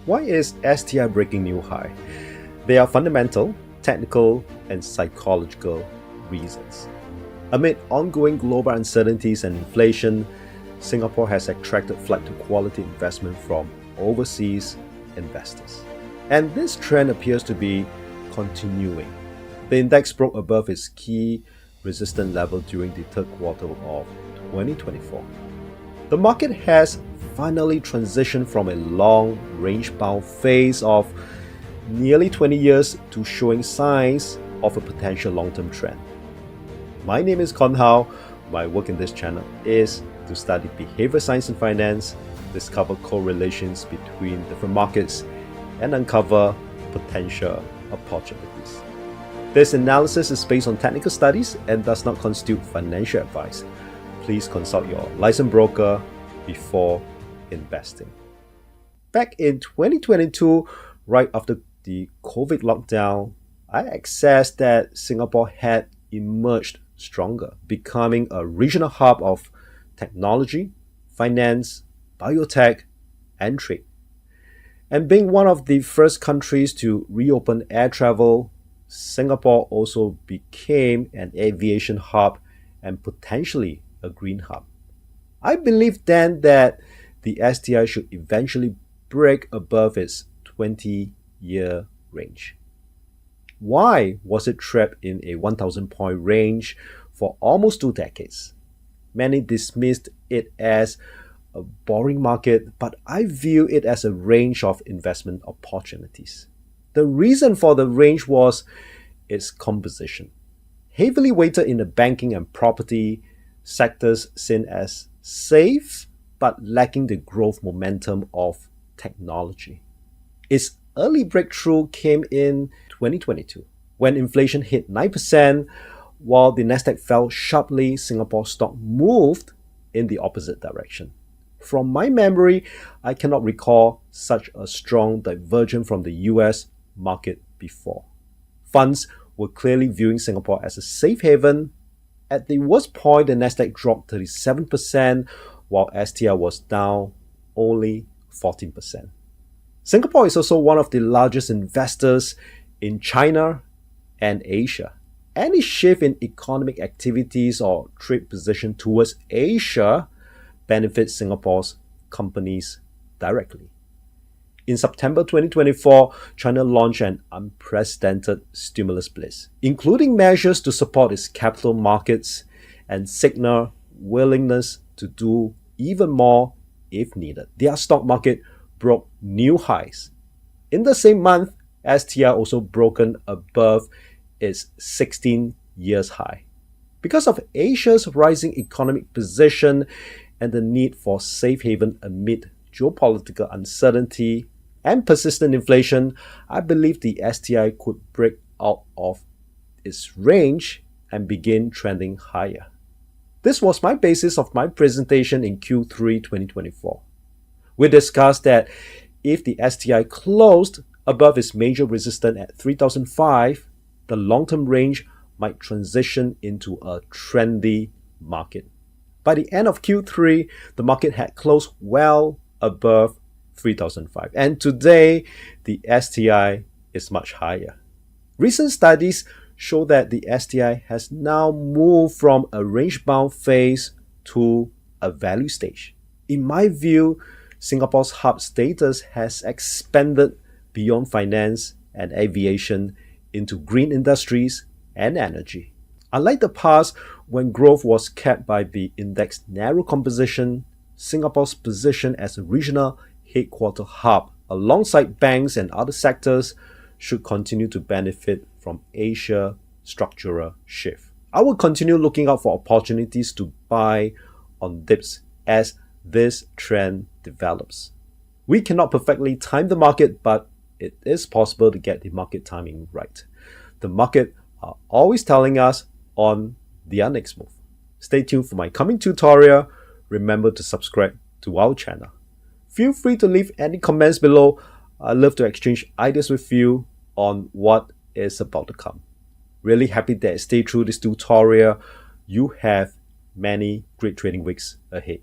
Why is STI breaking new high? There are fundamental, technical, and psychological reasons. Amid ongoing global uncertainties and inflation, Singapore has attracted flight to quality investment from overseas investors. And this trend appears to be continuing. The index broke above its key resistance level during the third quarter of 2024. The market has finally transitioned from a long range-bound phase of nearly 20 years to showing signs of a potential long-term trend. My name is Con Hao. My work in this channel is to study behavior science and finance, discover correlations between different markets, and uncover potential opportunities. This analysis is based on technical studies and does not constitute financial advice. Please consult your licensed broker before investing. Back in 2022, right after the COVID lockdown, I assessed that Singapore had emerged stronger, becoming a regional hub of technology, finance, biotech, and trade. And being one of the first countries to reopen air travel, Singapore also became an aviation hub and potentially a green hub. I believed then that the STI should eventually break above its 20-year range. Why was it trapped in a 1,000-point range for almost 2 decades? Many dismissed it as a boring market, but I view it as a range of investment opportunities. The reason for the range was its composition. Heavily weighted in the banking and property sectors seen as safe, but lacking the growth momentum of technology. Its early breakthrough came in 2022, when inflation hit 9%, while the Nasdaq fell sharply. Singapore stock moved in the opposite direction. From my memory, I cannot recall such a strong divergence from the US market before. Funds were clearly viewing Singapore as a safe haven. At the worst point, the Nasdaq dropped 37%, while STI was down only 14%. Singapore is also one of the largest investors in China and Asia. Any shift in economic activities or trade position towards Asia benefits Singapore's companies directly. In September 2024, China launched an unprecedented stimulus blitz, including measures to support its capital markets and signal willingness to do even more if needed. Their stock market broke new highs. In the same month, STI also broken above its 16 years high. Because of Asia's rising economic position and the need for safe haven amid geopolitical uncertainty and persistent inflation, I believe the STI could break out of its range and begin trending higher. This was my basis of my presentation in Q3 2024. We discussed that if the STI closed above its major resistance at 3,005, the long-term range might transition into a trendy market. By the end of Q3, the market had closed well above 3,005, and today the STI is much higher. Recent studies show that the STI has now moved from a range-bound phase to a value stage. In my view, Singapore's hub status has expanded beyond finance and aviation into green industries and energy. Unlike the past, when growth was capped by the index's narrow composition, Singapore's position as a regional headquarter hub alongside banks and other sectors should continue to benefit from Asia's structural shift. I will continue looking out for opportunities to buy on dips as this trend develops. We cannot perfectly time the market, but it is possible to get the market timing right. The market are always telling us on their next move. Stay tuned for my coming tutorial. Remember to subscribe to our channel. Feel free to leave any comments below. I love to exchange ideas with you on what is about to come. Really happy that you stay through this tutorial. You have many great trading weeks ahead.